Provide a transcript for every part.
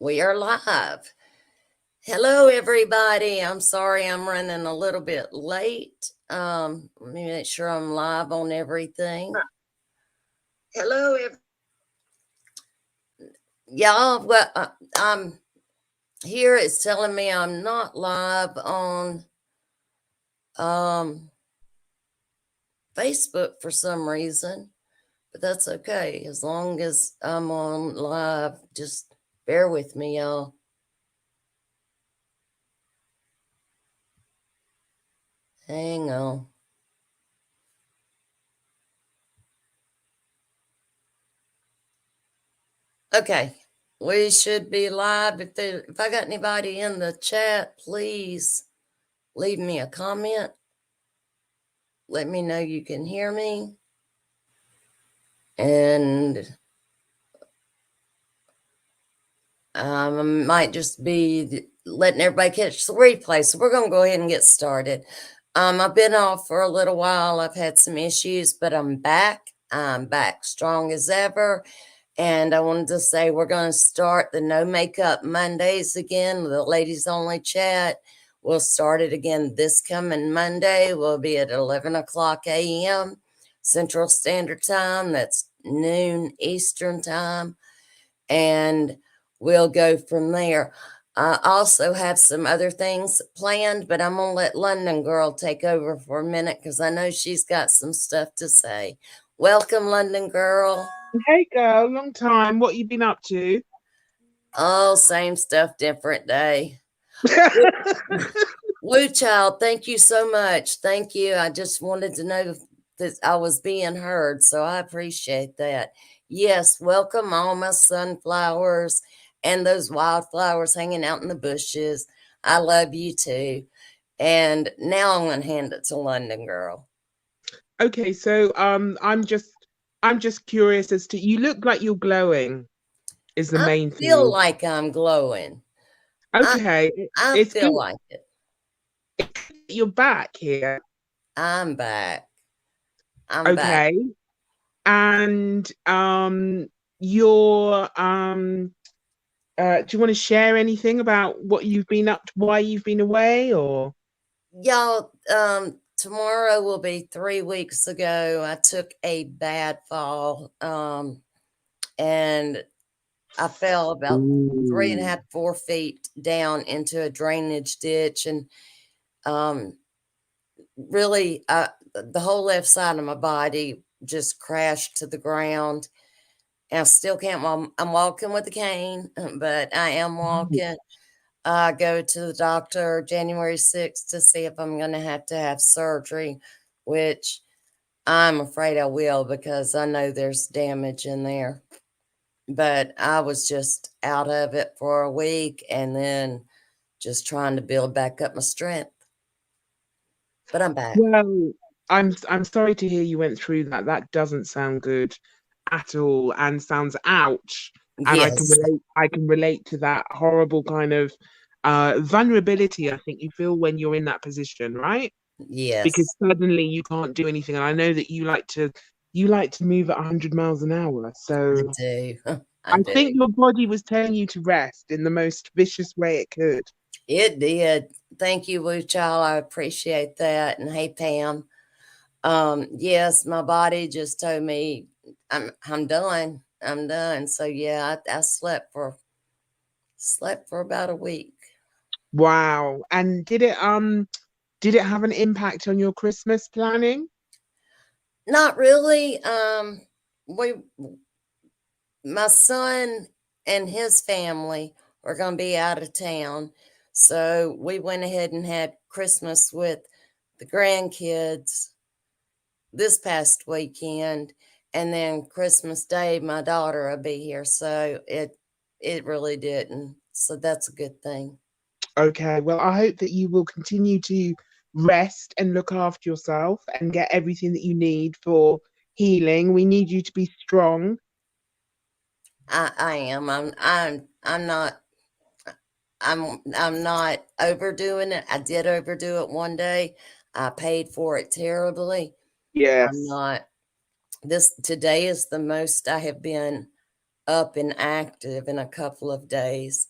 We are live. Hello, everybody. I'm sorry I'm running a little bit late. Let me make sure I'm live on everything. Hello, y'all. Well, I'm here. It's telling me I'm not live on um, Facebook for some reason, but that's okay. As long as I'm on live, just bear with me, y'all. Hang on. Okay, we should be live. If I got anybody in the chat, please leave me a comment. Let me know you can hear me. And I might just be letting everybody catch the replay. So we're going to go ahead and get started. I've been off for a little while. I've had some issues, but I'm back. I'm back strong as ever. And I wanted to say we're going to start the No Makeup Mondays again, the ladies only chat. We'll start it again this coming Monday. We'll be at 11 o'clock a.m. Central Standard Time. That's noon Eastern Time. And we'll go from there. I also have some other things planned, but I'm going to let London Girl take over for a minute because I know she's got some stuff to say. Welcome, London Girl. Hey girl, long time. What you been up to? Oh, same stuff, different day. Woo Child, thank you so much. Thank you. I just wanted to know that I was being heard, so I appreciate that. Yes, welcome all my sunflowers and those wildflowers hanging out in the bushes. I love you too. And now I'm going to hand it to London Girl. Okay, so I'm just curious as to you look like you're glowing is the I main feel thing. like I'm glowing. I Okay, I it's good feel like it. that you're back here. I'm back. I'm back. Okay. And you're do you want to share anything about what you've been up to, why you've been away or Y'all, tomorrow will be 3 weeks ago. I took a bad fall. And I fell about three and a Ooh. half, 4 feet down into a drainage ditch. And um, really, the whole left side of my body just crashed to the ground. And I still can't walk. I'm walking with a cane, but I am walking. I go to the doctor January 6th to see if I'm going to have surgery, which I'm afraid I will because I know there's damage in there. But I was just out of it for a week and then just trying to build back up my strength. But I'm back. Well, I'm sorry to hear you went through that. That doesn't sound good at all and sounds ouch. And Yes. I can relate to that horrible kind of vulnerability I think you feel when you're in that position, right? Because Yes. suddenly you can't do anything. And I know that you like to move at 100 miles an hour. I So do. I I do. think your body was telling you to rest in the most vicious way it could. It did. Thank you, Woo Child. I appreciate that. And hey, Pam. Yes, my body just told me I'm done. I'm done. So yeah, I slept for about a week. Wow. And did it have an impact on your Christmas planning? Not really. We My son and his family were going to be out of town. So we went ahead and had Christmas with the grandkids this past weekend. And then Christmas Day, my daughter will be here. So it really didn't. So that's a good thing. Okay, well, I hope that you will continue to rest and look after yourself and get everything that you need for healing. We need you to be strong. I am. I'm not I'm not overdoing it. I did overdo it one day. I paid for it terribly. I'm Yes. not this today is the most I have been up and active in a couple of days.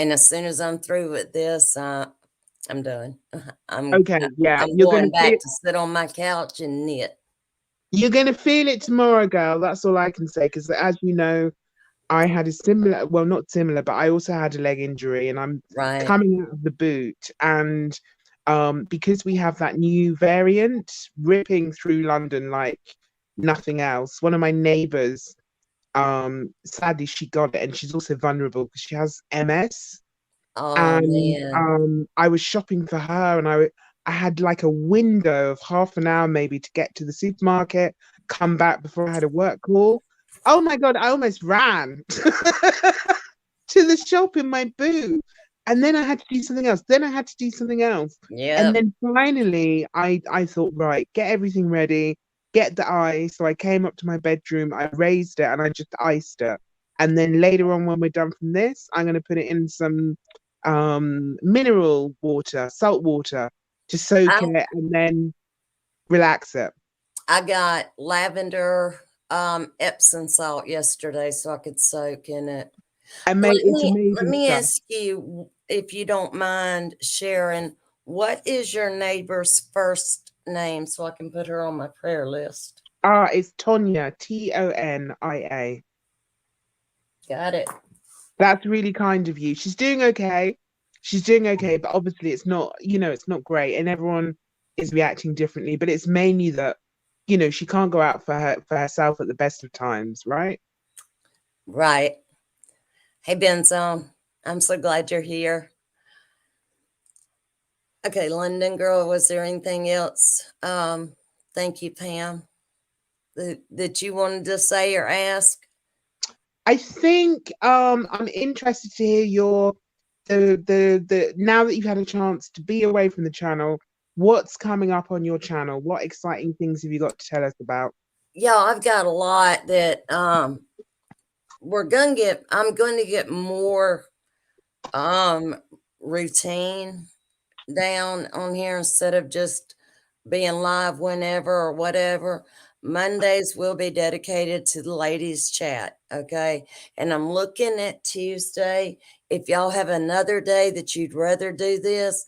And as soon as I'm through with this, I'm done. Okay, yeah, I'm going back to sit on my couch and knit. you're gonna feel it tomorrow, girl. That's all I can say. Because as you know, I had a similar, well, not similar, but I also had a leg injury, and I'm Right. coming out of the boot. And because we have that new variant ripping through London like nothing else, one of my neighbors, sadly, she got it, and she's also vulnerable because she has MS. Oh And man. I was shopping for her, and I had like a window of half an hour maybe to get to the supermarket, come back before I had a work call. Oh my God, I almost ran to the shop in my boot. And then I had to do something else. Then I had to do something else. And Yep. then finally I thought, right, get everything ready, get the ice. So I came up to my bedroom, I raised it, and I just iced it. And then later on, when we're done from this, I'm gonna put it in some mineral water, salt water to soak I it and then relax it. I got lavender Epsom salt yesterday so I could soak in it. And Let it's me let amazing me stuff. ask you, if you don't mind sharing, what is your neighbor's first name so I can put her on my prayer list? It's Tonya, Tonia. Got it. That's really kind of you. She's doing okay. She's doing okay, but obviously it's not, it's not great, and everyone is reacting differently. But it's mainly that, she can't go out for herself at the best of times, right? Right. Hey Benzo, I'm so glad you're here. Okay, London girl, was there anything else? Thank you, Pam, that you wanted to say or ask? I think I'm interested to hear your the now that you've had a chance to be away from the channel, what's coming up on your channel? What exciting things have you got to tell us about? Yeah, I've got a lot that I'm going to get more um routine down on here instead of just being live whenever or whatever. Mondays will be dedicated to the ladies chat, okay? And I'm looking at Tuesday. If y'all have another day that you'd rather do this,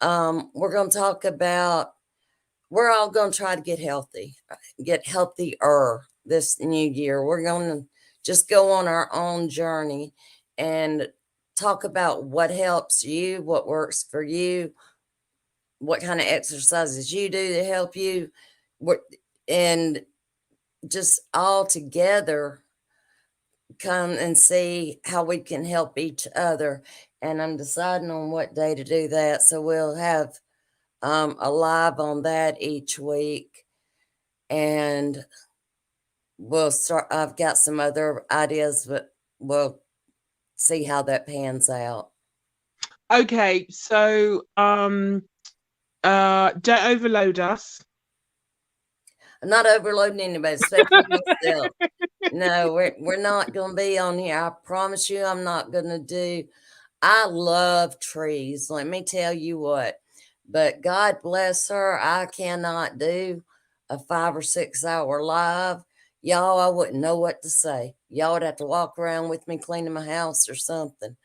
we're going to talk about, we're all going to try to get healthier this new year. We're going to just go on our own journey and talk about what helps you, what works for you, what kind of exercises you do to help you, what, and just all together come and see how we can help each other. And I'm deciding on what day to do that. So we'll have a live on that each week. And we'll start. I've got some other ideas, but we'll see how that pans out. Okay, so don't overload us. I'm not overloading anybody, especially yourself. No, we're not going to be on here. I promise you, I'm not going to do. I love trees. Let me tell you what. But God bless her, I cannot do a 5 or 6 hour live. Y'all, I wouldn't know what to say. Y'all would have to walk around with me cleaning my house or something.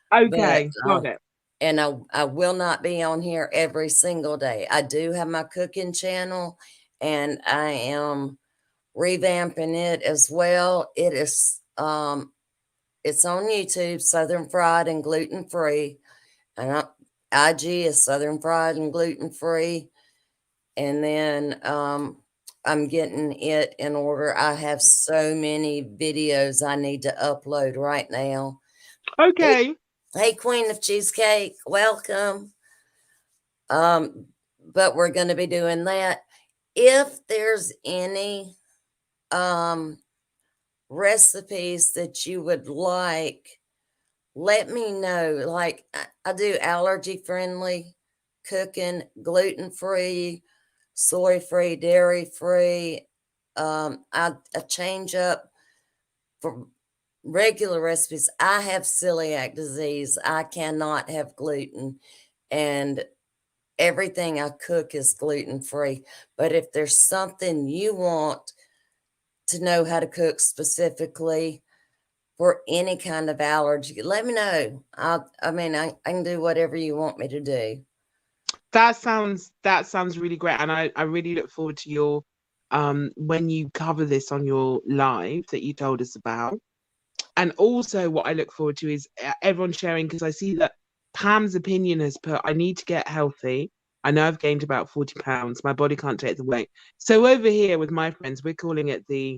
But Okay, got it. and I will not be on here every single day. I do have my cooking channel, and I am revamping it as well. It's on YouTube, Southern Fried and Gluten Free, and IG is Southern Fried and Gluten Free. And then I'm getting it in order. I have so many videos I need to upload right now. Hey, Okay. hey Queen of Cheesecake, welcome. Um, but we're going to be doing that. If there's any um recipes that you would like, let me know. Like I do allergy friendly cooking, gluten free, soy free, dairy free. I change up for regular recipes. I have celiac disease. I cannot have gluten, and everything I cook is gluten free. But if there's something you want to know how to cook specifically, for any kind of allergy, let me know. I can do whatever you want me to do. That sounds really great, and I really look forward to your when you cover this on your live that you told us about. And also, what I look forward to is everyone sharing, because I see that Pam's opinion has put, I need to get healthy. I know I've gained about 40 pounds. My body can't take the weight. So over here with my friends, we're calling it the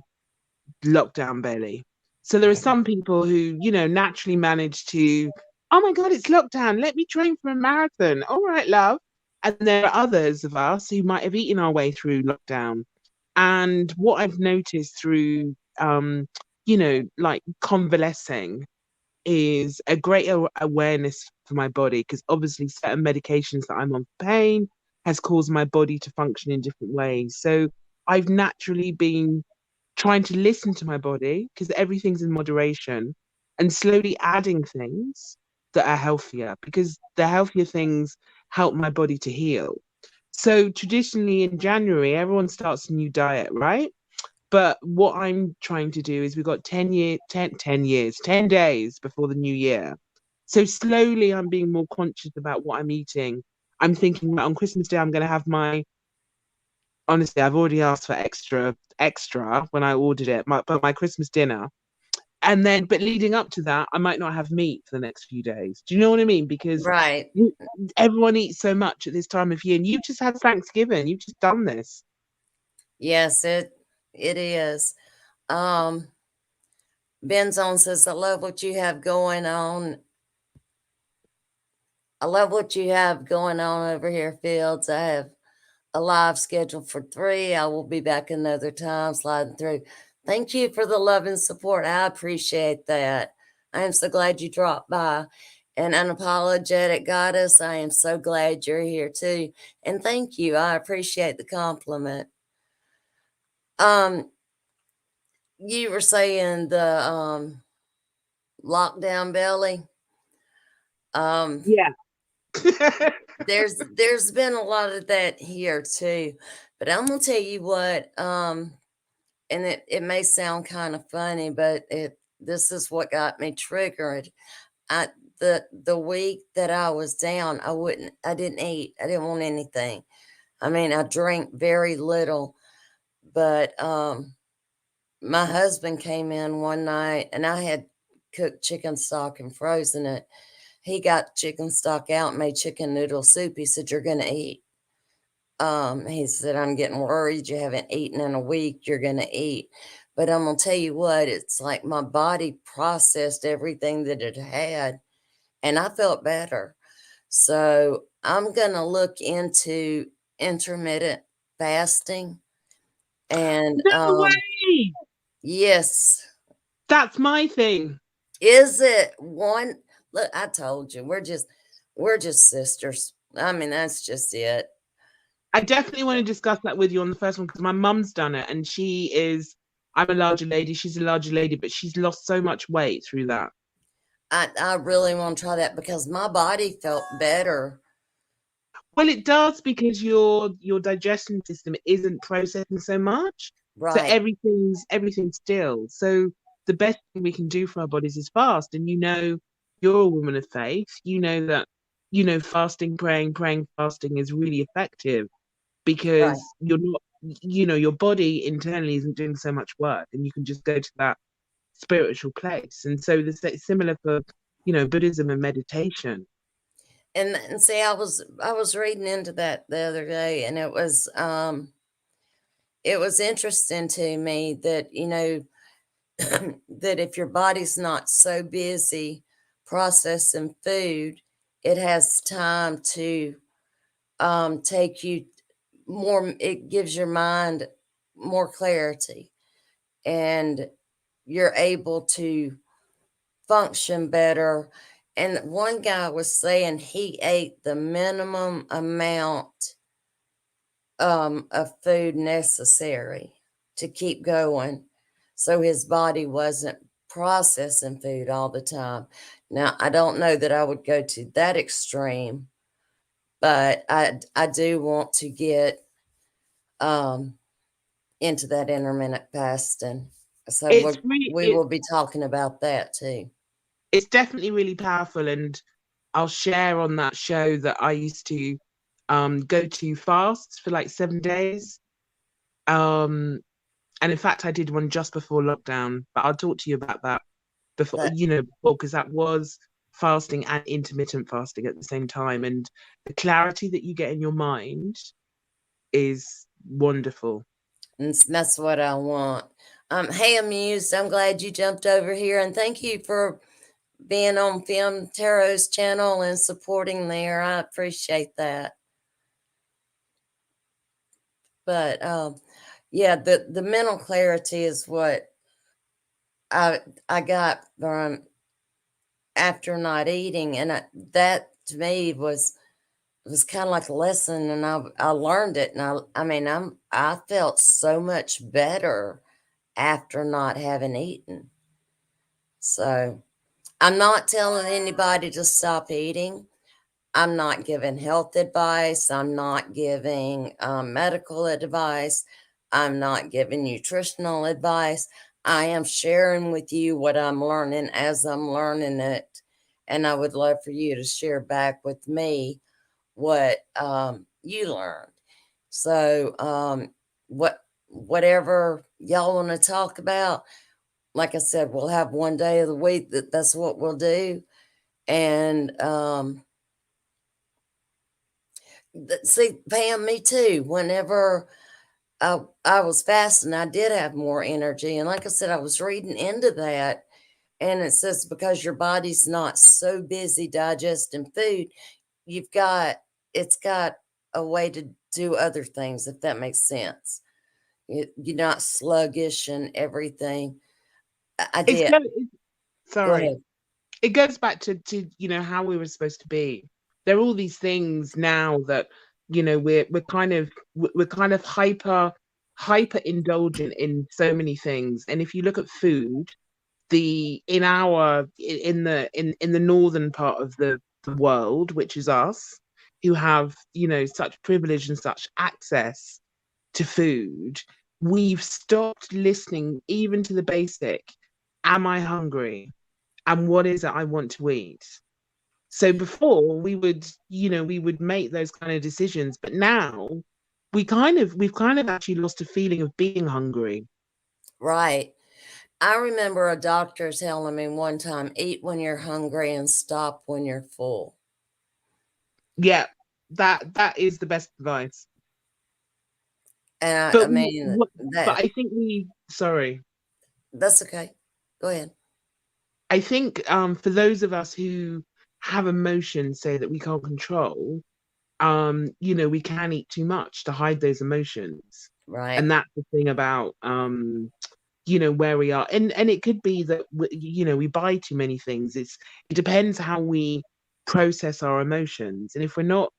lockdown belly. So there are some people who, naturally manage to, oh my God, it's lockdown. Let me train for a marathon. All right, love. And there are others of us who might have eaten our way through lockdown. And what I've noticed through, like convalescing is a greater awareness for my body, because obviously certain medications that I'm on for pain has caused my body to function in different ways. So I've naturally been trying to listen to my body, because everything's in moderation, and slowly adding things that are healthier, because the healthier things help my body to heal. So traditionally in January, everyone starts a new diet, right? But what I'm trying to do is we've got 10 years, 10 days before the new year. So slowly I'm being more conscious about what I'm eating. I'm thinking that on Christmas Day, I'm going to have honestly, I've already asked for extra when I ordered it, but my Christmas dinner. And then, but leading up to that, I might not have meat for the next few days. Do you know what I mean? Because Right. you- everyone eats so much at this time of year, and you've just had Thanksgiving. You've just done this. Yes, it is. Um, Benzone says, I love what you have going on. I love what you have going on over here, Fields. I have a live schedule for 3. I will be back another time sliding through. Thank you for the love and support. I appreciate that. I am so glad you dropped by. And Unapologetic Goddess, I am so glad you're here too. And thank you. I appreciate the compliment. Um, you were saying the lockdown belly. Um, Yeah. there's been a lot of that here too. But I'm gonna tell you what, and it may sound kind of funny, but this is what got me triggered. I the week that I was down, I didn't eat. I didn't want anything. I mean, I drank very little, but my husband came in one night and I had cooked chicken stock and frozen it. He got chicken stock out and made chicken noodle soup. He said, "You're gonna eat." He said, "I'm getting worried. You haven't eaten in a week. You're gonna eat." But I'm gonna tell you what, it's like my body processed everything that it had, and I felt better. So I'm gonna look into intermittent fasting, and No way. yes, That's my thing. is it one? Look, I told you, we're just sisters. I mean, that's just it. I definitely want to discuss that with you on the first one, because my mum's done it, and I'm a larger lady, she's a larger lady, but she's lost so much weight through that. I really want to try that because my body felt better. Well, it does, because your digestion system isn't processing so much. So Right, everything's still. So the best thing we can do for our bodies is fast. And you're a woman of faith. You know that, fasting, praying, fasting is really effective, right. because you're not, your body internally isn't doing so much work, and you can just go to that spiritual place. And so this it's similar for, Buddhism and meditation. And see, I was reading into that the other day, and it was interesting to me that that if your body's not so busy processing food, it has time to take you more. It gives your mind more clarity, and you're able to function better. And one guy was saying he ate the minimum amount of food necessary to keep going. So his body wasn't processing food all the time. Now, I don't know that I would go to that extreme, but I do want to get um, into that intermittent fasting. So It's really we will be talking about that too. it's definitely really powerful, and I'll share on that show that I used to go to fasts for like 7 days. Um and in fact I did one just before lockdown, but I'll talk to you about that before, That because that was fasting and intermittent fasting at the same time, and the clarity that you get in your mind is wonderful. and that's what I want. Hey, Amused, I'm glad you jumped over here, and thank you for being on Film Tarot's channel and supporting there. I appreciate that. But yeah, the mental clarity is what I I got from after not eating, and that to me was kind of like a lesson, and I learned it, and I mean I felt so much better after not having eaten. So I'm not telling anybody to stop eating. I'm not giving health advice. I'm not giving medical advice. I'm not giving nutritional advice. I am sharing with you what I'm learning as I'm learning it. And I would love for you to share back with me what you learned. So, whatever y'all want to talk about, like I said, we'll have one day of the week that's what we'll do. And see, Pam, me too. Whenever I was fasting, I did have more energy. And like I said, I was reading into that. And it says because your body's not so busy digesting food, you've got, it's got a way to do other things, if that makes sense. You're not sluggish and everything. I It's did. go Go Sorry. ahead. It goes back to how we were supposed to be. There are all these things now that we're kind of hyper indulgent in so many things. And if you look at food, the in our in the northern part of the world, which is us, who have such privilege and such access to food, we've stopped listening even to the basic, am I hungry, and what is it I want to eat. So before we would make those kind of decisions, but now we've kind of actually lost a feeling of being hungry. Right. I remember a doctor telling me one time, eat when you're hungry and stop when you're full. Yeah, that is the best advice. And I But mean, but that I think sorry. that's okay. Go ahead. I think for those of us who have emotions, say that we can't control, we can eat too much to hide those emotions. Right. And that's the thing about where we are. And it could be that we buy too many things. It depends how we process our emotions. And if we're not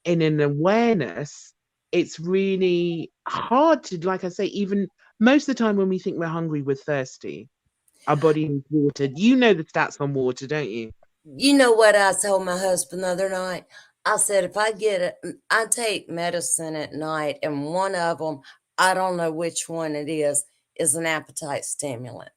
in an awareness, it's really hard to, like I say, even most of the time when we think we're hungry, we're thirsty. Our body needs water. You know the stats on water, don't you? You know what I told my husband the other night? I said, if I get it, I take medicine at night, and one of them, I don't know which one it is an appetite stimulant.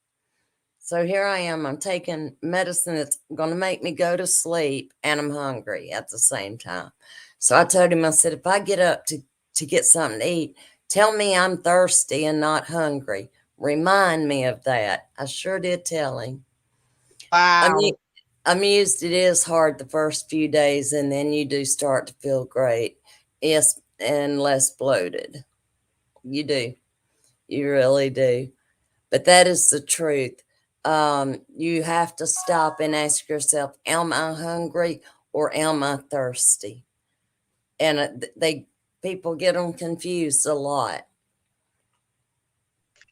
So here I am. I'm taking medicine that's going to make me go to sleep, and I'm hungry at the same time. So I told him, I said, if I get up to get something to eat, tell me I'm thirsty and not hungry. Remind me of that. I sure did tell him. I mean, Wow. amused, it is hard the first few days, and then you do start to feel great. Yes, and less bloated. You do. You really do. But that is the truth. You have to stop and ask yourself, am I hungry or am I thirsty? And they people get them confused a lot.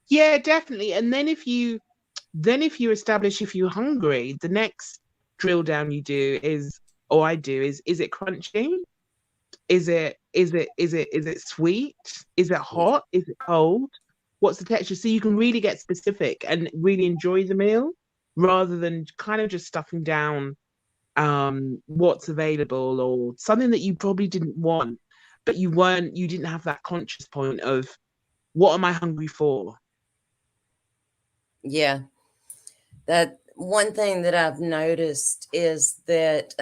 Yeah, definitely. And then if you establish if you're hungry, the next drill down you do is, or I do, is it crunchy? Is it sweet? Is it hot? Is it cold? What's the texture? So you can really get specific and really enjoy the meal rather than kind of just stuffing down what's available or something that you probably didn't want, but you didn't have that conscious point of what am I hungry for? Yeah, that one thing that I've noticed is that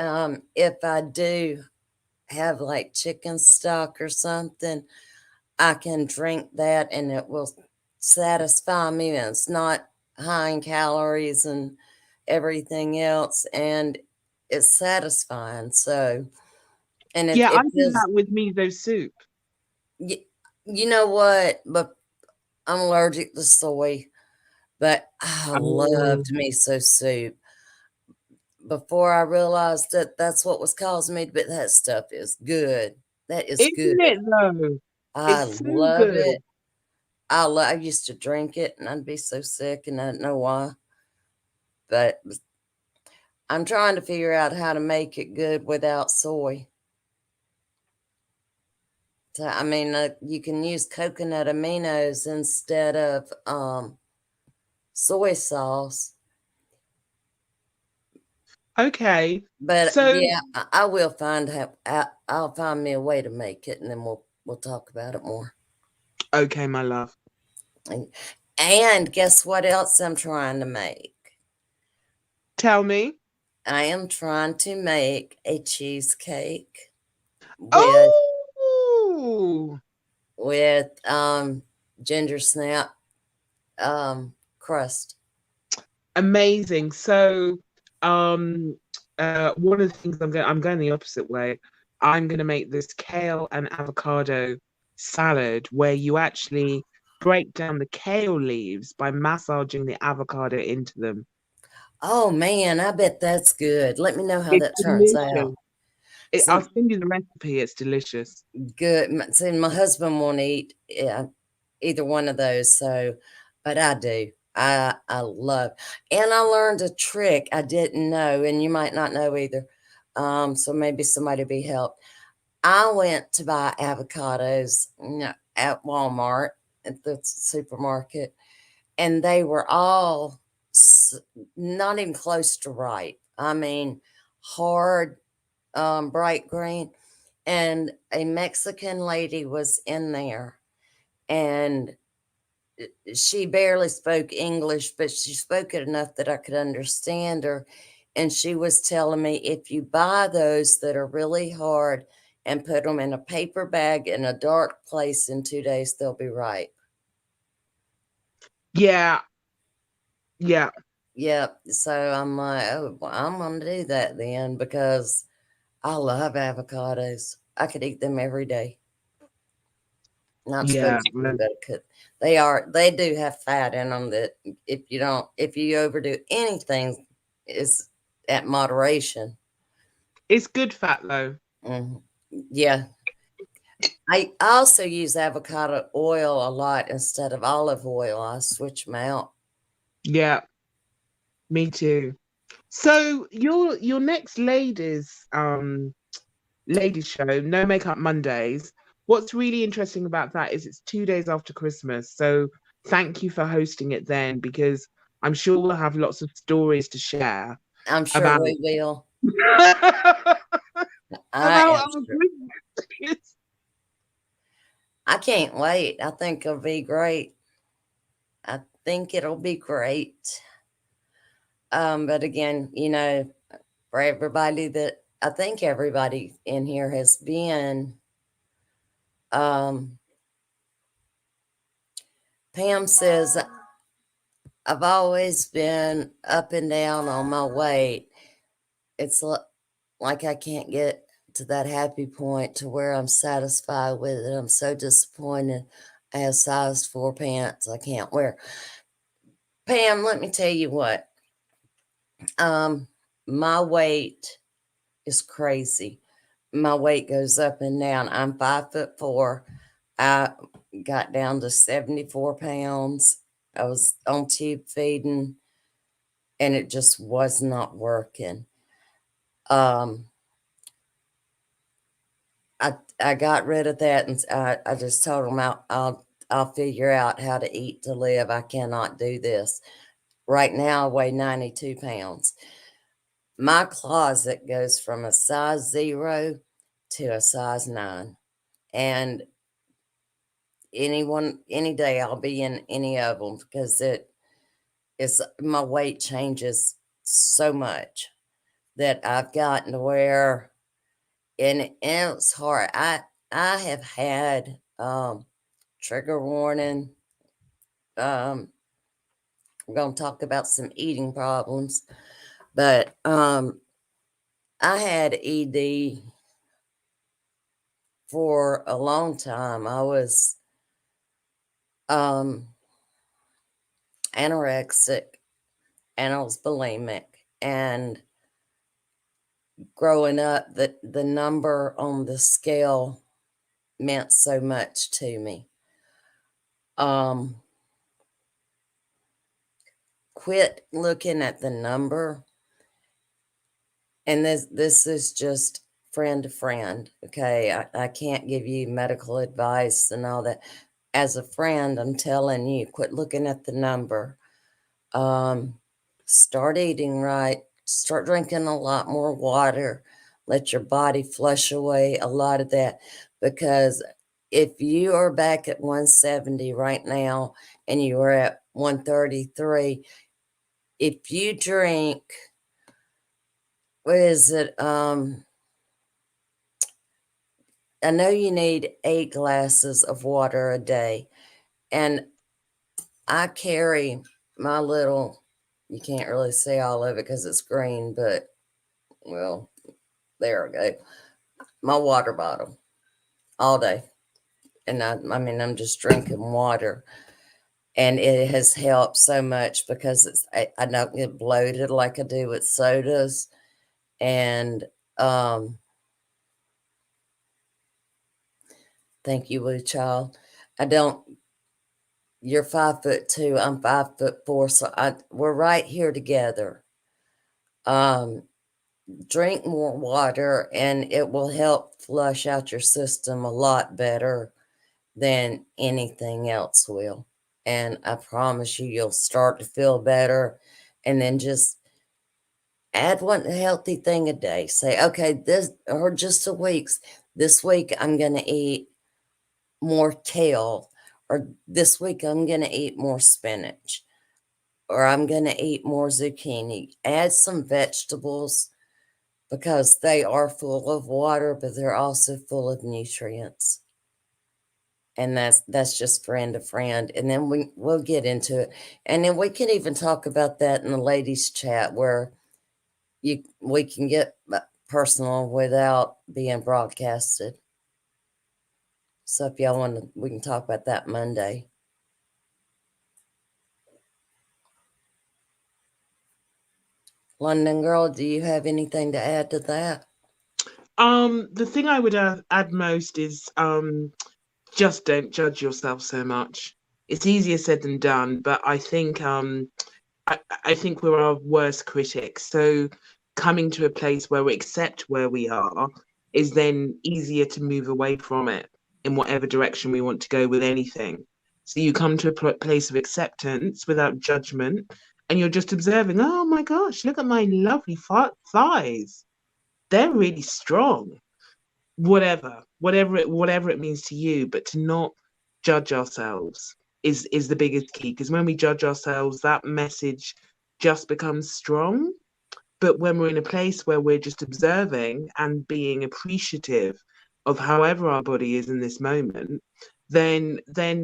if I do have like chicken stock or something, I can drink that and it will satisfy me. And it's not high in calories and everything else, and it's satisfying. So, and it, Yeah, I it do feels, that with miso soup. you, you know what? But I'm allergic to soy, but I Oh, loved miso soup before I realized that that's what was causing me. But that stuff is good. That is good. isn't it though? I It's so love good. it. I used to drink it and I'd be so sick and I didn't know why. But I'm trying to figure out how to make it good without soy. So, I mean, you can use coconut aminos instead of soy sauce. Okay. But So, yeah, I will find I'll find me a way to make it, and then we'll talk about it more. okay, my love. And guess what else I'm trying to make? Tell me. I am trying to make a cheesecake with Oh, with ginger snap crust. amazing. So, um, one of the things I'm going the opposite way. I'm going to make this kale and avocado salad where you actually break down the kale leaves by massaging the avocado into them. Oh man, I bet that's good. Let me know how It's that turns out. delicious. I'll See, send you the recipe. It's delicious. good. See, my husband won't eat either one of those, so but I do. I love, and I learned a trick I didn't know, and you might not know either. So maybe somebody be helped. I went to buy avocados, at Walmart at the supermarket, and they were all not even close to ripe. I mean, hard, bright green. And a Mexican lady was in there, and she barely spoke English, but she spoke it enough that I could understand her. And she was telling me if you buy those that are really hard and put them in a paper bag in a dark place in 2 days, they'll be ripe. Yeah, yeah, Yep. So I'm like, oh, well, I'm going to do that then because I love avocados. I could eat them every day. Not yeah. supposed to, but it could. They do have fat in them that if you overdo anything, is at moderation. It's good fat though. Mhm. Yeah. I also use avocado oil a lot instead of olive oil. I switch them out. Yeah, me too. So your next ladies show, No Makeup Mondays. What's really interesting about that is it's 2 days after Christmas. So thank you for hosting it then because I'm sure we'll have lots of stories to share I'm sure about we will. I about am our sure. Christmas. I can't wait. I think it'll be great. I think it'll be great. But again, for everybody that I think everybody in here has been, um, Pam says, I've always been up and down on my weight. It's like I can't get to that happy point to where I'm satisfied with it. I'm so disappointed. I have size 4 pants I can't wear. Pam, let me tell you what. Um, my weight is crazy. My weight goes up and down. I'm 5'4". I got down to 74 pounds. I was on tube feeding and it just was not working. Um, I got rid of that and I just told them I'll figure out how to eat to live. I cannot do this. Right now I weigh 92 pounds. My closet goes from a size 0 to a size 9. And any day I'll be in any of them because it's my weight changes so much that I've gotten to where, and it's hard. I have had trigger warning. We're gonna talk about some eating problems, but I had ED for a long time. I was um anorexic and I was bulimic. And growing up, the number on the scale meant so much to me. Um, Quit looking at the number, and this is just friend to friend. Okay, I can't give you medical advice and all that. As a friend, I'm telling you, quit looking at the number. Um, Start eating right. Start drinking a lot more water. Let your body flush away a lot of that. Because if you are back at 170 right now and you are at 133, if you drink, what is it? I know you need 8 glasses of water a day. And I carry my little, you can't really see all of it because it's green, but well, there we go. My water bottle all day. And I mean, I'm just drinking water. And it has helped so much because I don't get bloated like I do with sodas. And thank you, Woo Child. I don't, you're 5'2", I'm 5'4", so we're right here together. Um, Drink more water and it will help flush out your system a lot better than anything else will. And I promise you, you'll start to feel better. And then just add one healthy thing a day. Say, okay, this, or just a week's, this week I'm going to eat more kale, or this week I'm going to eat more spinach, or I'm going to eat more zucchini. Add some vegetables because they are full of water, but they're also full of nutrients. And that's just friend to friend. And then we'll get into it. And then we can even talk about that in the ladies chat where we can get personal without being broadcasted. So if y'all want to, we can talk about that Monday. London girl, do you have anything to add to that? The thing I would add most is just don't judge yourself so much. It's easier said than done, but I think we're our worst critics. So coming to a place where we accept where we are is then easier to move away from it in whatever direction we want to go with anything. So you come to a place of acceptance without judgment, and you're just observing. Oh my gosh, look at my lovely thighs. They're really strong. Whatever it means to you, but to not judge ourselves is the biggest key, because when we judge ourselves, that message just becomes strong. But when we're in a place where we're just observing and being appreciative of however our body is in this moment, then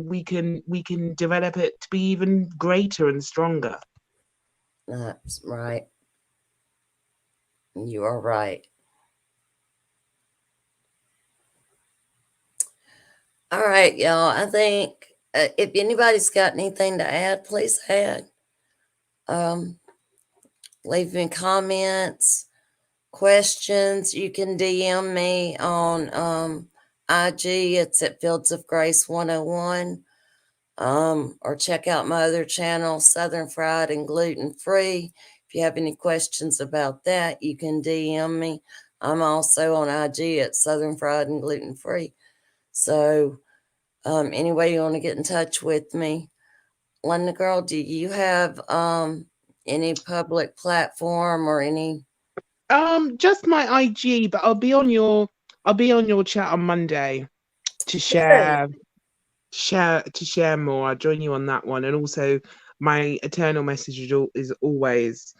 we can develop it to be even greater and stronger. That's right. You are right. All right, y'all. I think if anybody's got anything to add, please add. Um, Leave me comments, questions. You can DM me on IG. It's at Fields of Grace 101. Or check out my other channel, Southern Fried and Gluten Free. If you have any questions about that, you can DM me. I'm also on IG at Southern Fried and Gluten Free. So, anyway, you want to get in touch with me, London girl, do you have any public platform or any? Just my IG, but I'll be on your chat on Monday to Good. share more. I'll join you on that one. And also my eternal message is always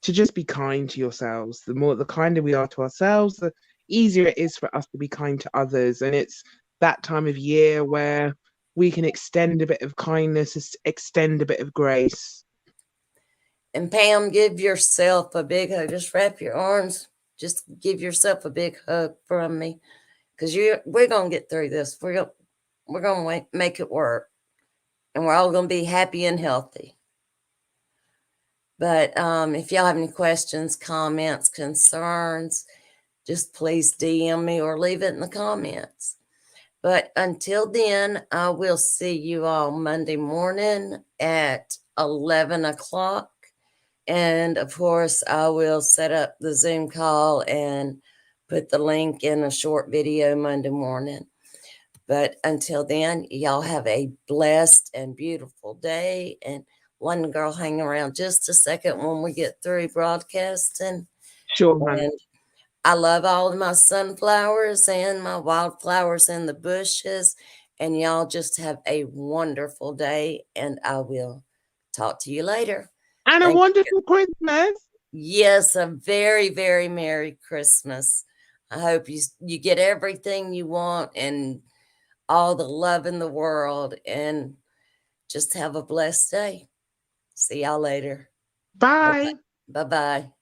to just be kind to yourselves. The kinder we are to ourselves, the easier it is for us to be kind to others. And it's that time of year where we can extend a bit of kindness, extend a bit of grace. And Pam, give yourself a big hug. Just wrap your arms. Just give yourself a big hug from me, because we're gonna get through this. We're gonna make it work, and we're all gonna be happy and healthy. But if y'all have any questions, comments, concerns, just please DM me or leave it in the comments. But until then, I will see you all Monday morning at 11 o'clock. And of course, I will set up the Zoom call and put the link in a short video Monday morning. But until then, y'all have a blessed and beautiful day. And one girl, hang around just a second when we get through broadcasting. Sure, man. And I love all of my sunflowers and my wildflowers in the bushes. And y'all just have a wonderful day. And I will talk to you later. And a Thank wonderful Christmas. Yes, a very, very Merry Christmas. I hope you get everything you want and all the love in the world, and just have a blessed day. See y'all later. Bye. Bye bye.